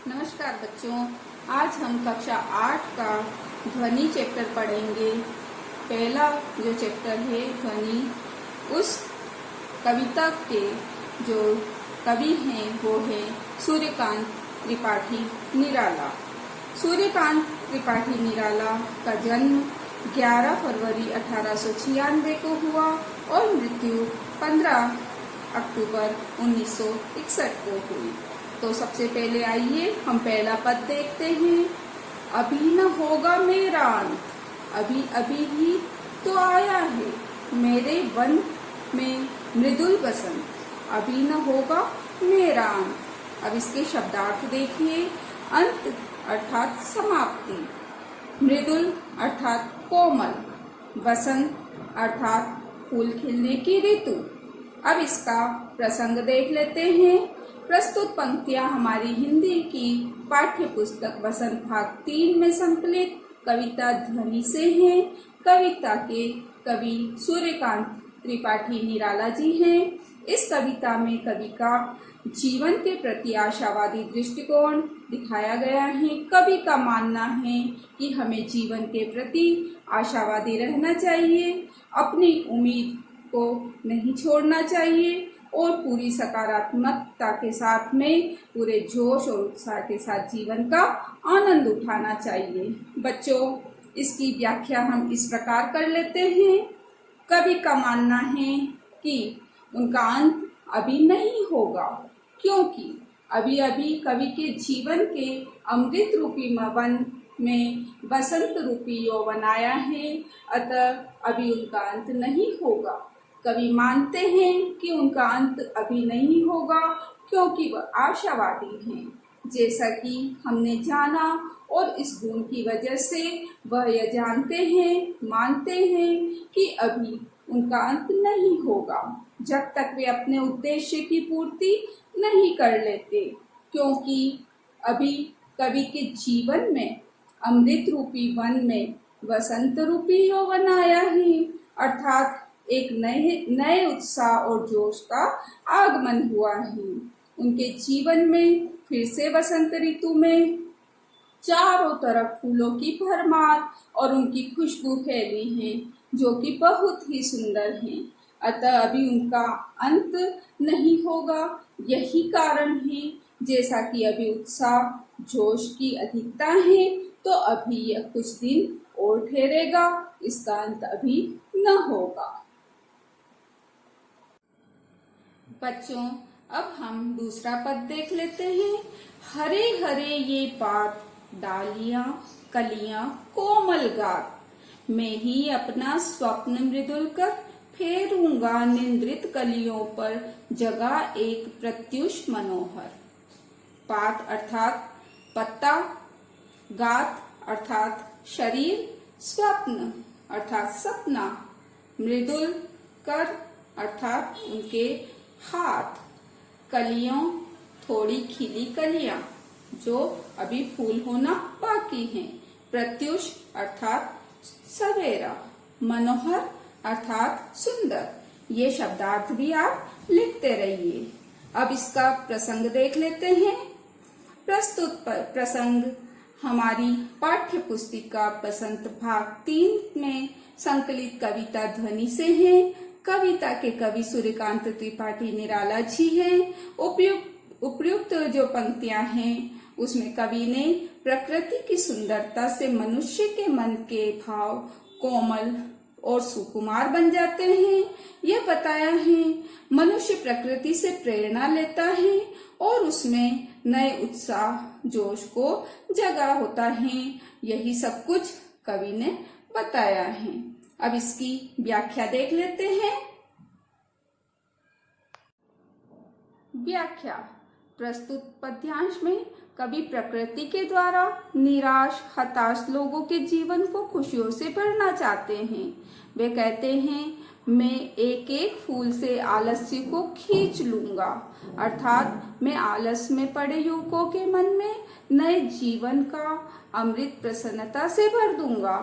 नमस्कार बच्चों, आज हम कक्षा 8 का ध्वनि चैप्टर पढ़ेंगे। पहला जो चैप्टर है ध्वनि, उस कविता के जो कवि हैं वो है सूर्यकांत त्रिपाठी निराला। सूर्यकांत त्रिपाठी निराला का जन्म 11 फरवरी 1896 को हुआ और मृत्यु 15 अक्टूबर 1961 को हुई। तो सबसे पहले आइए हम पहला पद देखते हैं। अभी न होगा मेरा अंत, अभी अभी ही तो आया है मेरे वन में मृदुल बसंत, अभी न होगा मेरा अंत। अब इसके शब्दार्थ देखिए। अंत अर्थात समाप्ति, मृदुल अर्थात कोमल, बसंत अर्थात फूल खिलने की ऋतु। अब इसका प्रसंग देख लेते हैं। प्रस्तुत पंक्तियां हमारी हिंदी की पाठ्य पुस्तक वसंत भाग 3 में संकलित कविता ध्वनि से हैं। कविता के कवि सूर्यकांत त्रिपाठी निराला जी हैं। इस कविता में कवि का जीवन के प्रति आशावादी दृष्टिकोण दिखाया गया है। कवि का मानना है कि हमें जीवन के प्रति आशावादी रहना चाहिए, अपनी उम्मीद को नहीं छोड़ना चाहिए और पूरी सकारात्मकता के साथ में पूरे जोश और उत्साह के साथ जीवन का आनंद उठाना चाहिए। बच्चों, इसकी व्याख्या हम इस प्रकार कर लेते हैं। कवि का मानना है कि उनका अंत अभी नहीं होगा, क्योंकि अभी अभी कवि के जीवन के अमृत रूपी वन में बसंत रूपी यौवन आया है, अतः अभी उनका अंत नहीं होगा। कवि मानते हैं कि उनका अंत अभी नहीं होगा क्योंकि वह आशावादी हैं। जैसा कि हमने जाना और इस गुण की वजह से वह यह जानते हैं, मानते हैं कि अभी उनका अंत नहीं होगा जब तक वे अपने उद्देश्य की पूर्ति नहीं कर लेते, क्योंकि अभी कवि के जीवन में अमृत रूपी वन में वसंत रूपी यौवन आया है, अर्थात एक नए उत्साह और जोश का आगमन हुआ है। उनके जीवन में फिर से वसंत ऋतु में चारों तरफ फूलों की भरमार और उनकी खुशबू फैली है, जो कि बहुत ही सुंदर है। अतः अभी उनका अंत नहीं होगा। यही कारण है, जैसा कि अभी उत्साह जोश की अधिकता है, तो अभी यह कुछ दिन और ठहरेगा, इसका अंत अभी न होगा। बच्चों, अब हम दूसरा पद देख लेते हैं। हरे हरे ये पात, डालियां कलियां कोमल गात, मैं ही अपना स्वप्न मृदुल कर फेरूंगा निंद्रित कलियों पर जगा एक प्रत्युष मनोहर। पात अर्थात पत्ता, गात अर्थात शरीर, स्वप्न अर्थात सपना, मृदुल कर अर्थात उनके हाथ, कलियों थोड़ी खिली कलियां जो अभी फूल होना बाकी हैं, प्रत्युष अर्थात सवेरा, मनोहर अर्थात सुंदर। ये शब्दार्थ भी आप लिखते रहिए। अब इसका प्रसंग देख लेते हैं। प्रस्तुत प्रसंग हमारी पाठ्य पुस्तिका बसंत भाग 3 में संकलित कविता ध्वनि से है। कविता के कवि सूर्यकांत त्रिपाठी निराला जी हैं। उपयुक्त जो पंक्तियां हैं उसमें कवि ने प्रकृति की सुंदरता से मनुष्य के मन के भाव कोमल और सुकुमार बन जाते हैं, यह बताया है। मनुष्य प्रकृति से प्रेरणा लेता है और उसमें नए उत्साह जोश को जगा होता है। यही सब कुछ कवि ने बताया है। अब इसकी व्याख्या देख लेते हैं। व्याख्या। प्रस्तुत पद्यांश में कवि प्रकृति के द्वारा निराश हताश लोगों के जीवन को खुशियों से भरना चाहते हैं। वे कहते हैं, मैं एक एक फूल से आलस्य को खींच लूंगा, अर्थात मैं आलस में पड़े युवकों के मन में नए जीवन का अमृत प्रसन्नता से भर दूंगा।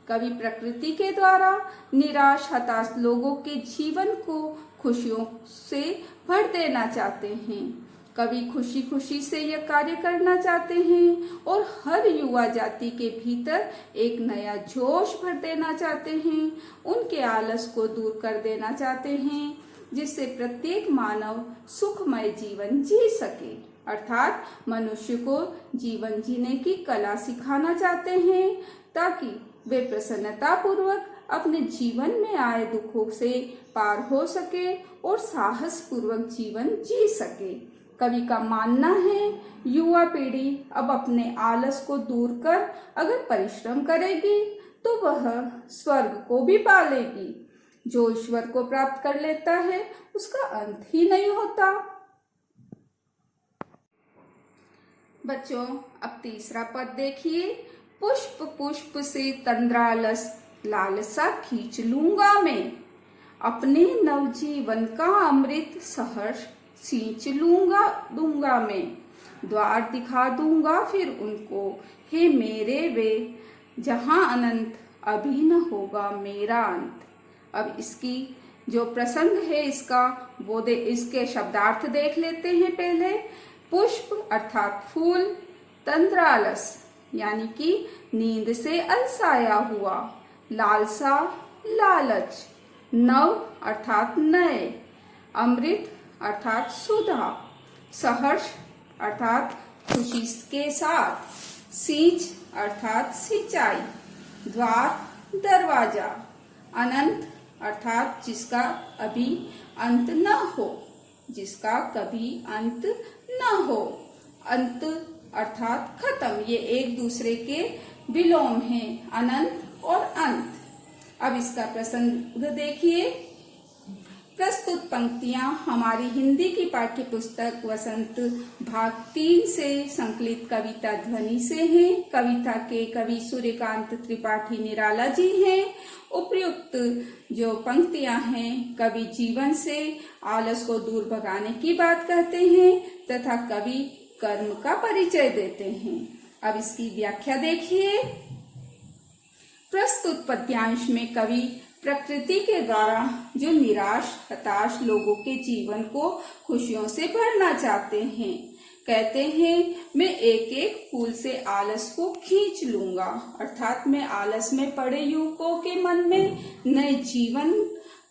कवि प्रकृति के द्वारा निराश हताश लोगों के जीवन को खुशियों से भर देना चाहते हैं। कवि खुशी खुशी से यह कार्य करना चाहते हैं और हर युवा जाति के भीतर एक नया जोश भर देना चाहते हैं। उनके आलस को दूर कर देना चाहते हैं, जिससे प्रत्येक मानव सुखमय जीवन जी सके। अर्थात मनुष्य को जीवन जीने की कला सिखाना चाहते हैं, ताकि वे प्रसन्नता पूर्वक अपने जीवन में आए दुखों से पार हो सके और साहस पूर्वक जीवन जी सके। कवि का मानना है, युवा पीढ़ी अब अपने आलस को दूर कर अगर परिश्रम करेगी तो वह स्वर्ग को भी पालेगी। जो ईश्वर को प्राप्त कर लेता है उसका अंत ही नहीं होता। बच्चों, अब तीसरा पद देखिए। पुष्प पुष्प से तंद्रालस लालसा खींच लूंगा मैं, अपने नवजीवन का अमृत सहर्ष सींच दूंगा मैं। द्वार दिखा दूंगा फिर उनको, हे मेरे वे, जहां अनंत अभी न होगा मेरा अंत। अब इसकी जो प्रसंग है इसके शब्दार्थ देख लेते हैं पहले। पुष्प अर्थात फूल, तंद्रालस यानी कि नींद से अलसाया हुआ, लालसा लालच, नव अर्थात नए, अमृत अर्थात सुधा, सहर्ष अर्थात खुशी के साथ, सींच अर्थात सिंचाई, द्वार दरवाजा, अनंत अर्थात जिसका अभी अंत न हो, जिसका कभी अंत न हो, अंत अर्थात खत्म। ये एक दूसरे के विलोम हैं, अनंत और अंत। अब इसका प्रसंग देखिए। प्रस्तुत पंक्तियां हमारी हिंदी की पाठ्य पुस्तक वसंत भाग 3 से संकलित कविता ध्वनि से हैं। कविता के कवि सूर्यकांत त्रिपाठी निराला जी हैं। उपयुक्त जो पंक्तियां हैं कवि जीवन से आलस को दूर भगाने की बात कहते हैं तथा कवि कर्म का परिचय देते हैं। अब इसकी व्याख्या देखिए। प्रस्तुत पद्यांश में कवि प्रकृति के द्वारा जो निराश हताश लोगों के जीवन को खुशियों से भरना चाहते हैं, कहते हैं मैं एक एक फूल से आलस को खींच लूंगा, अर्थात मैं आलस में पड़े युवकों के मन में नए जीवन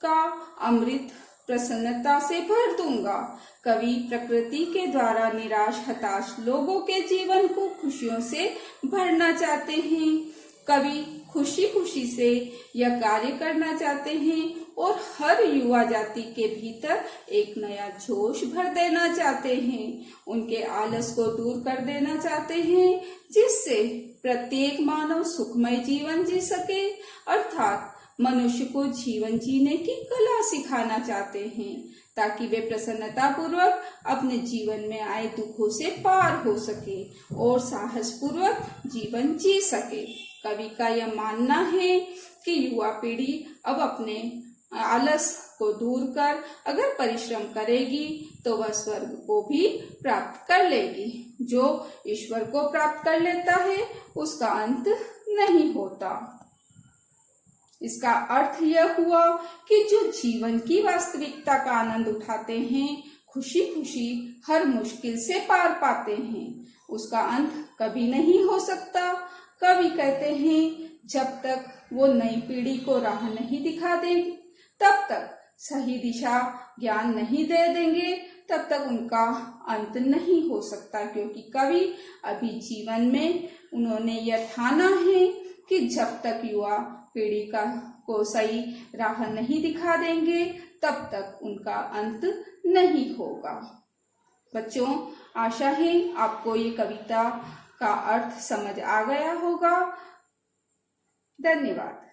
का अमृत प्रसन्नता से भर दूंगा। कवि प्रकृति के द्वारा निराश हताश लोगों के जीवन को खुशियों से भरना चाहते हैं। कवि खुशी खुशी से यह कार्य करना चाहते हैं और हर युवा जाति के भीतर एक नया जोश भर देना चाहते हैं। उनके आलस को दूर कर देना चाहते हैं, जिससे प्रत्येक मानव सुखमय जीवन जी सके, अर्थात मनुष्य को जीवन जीने की कला सिखाना चाहते हैं, ताकि वे प्रसन्नता पूर्वक अपने जीवन में आए दुखों से पार हो सके और साहस पूर्वक जीवन जी सके। कवि का यह मानना है कि युवा पीढ़ी अब अपने आलस को दूर कर अगर परिश्रम करेगी तो वह स्वर्ग को भी प्राप्त कर लेगी। जो ईश्वर को प्राप्त कर लेता है उसका अंत नहीं होता। इसका अर्थ यह हुआ कि जो जीवन की वास्तविकता का आनंद उठाते हैं, खुशी खुशी हर मुश्किल से पार पाते हैं, उसका अंत कभी नहीं हो सकता। कवि कहते हैं जब तक वो नई पीढ़ी को राह नहीं दिखा देंगे, तब तक सही दिशा ज्ञान नहीं दे देंगे, तब तक उनका अंत नहीं हो सकता। क्योंकि कवि अभी जीवन में उन्होंने यह ठाना है कि जब तक युवा पीढ़ी को सही राह नहीं दिखा देंगे तब तक उनका अंत नहीं होगा। बच्चों, आशा है आपको ये कविता का अर्थ समझ आ गया होगा। धन्यवाद।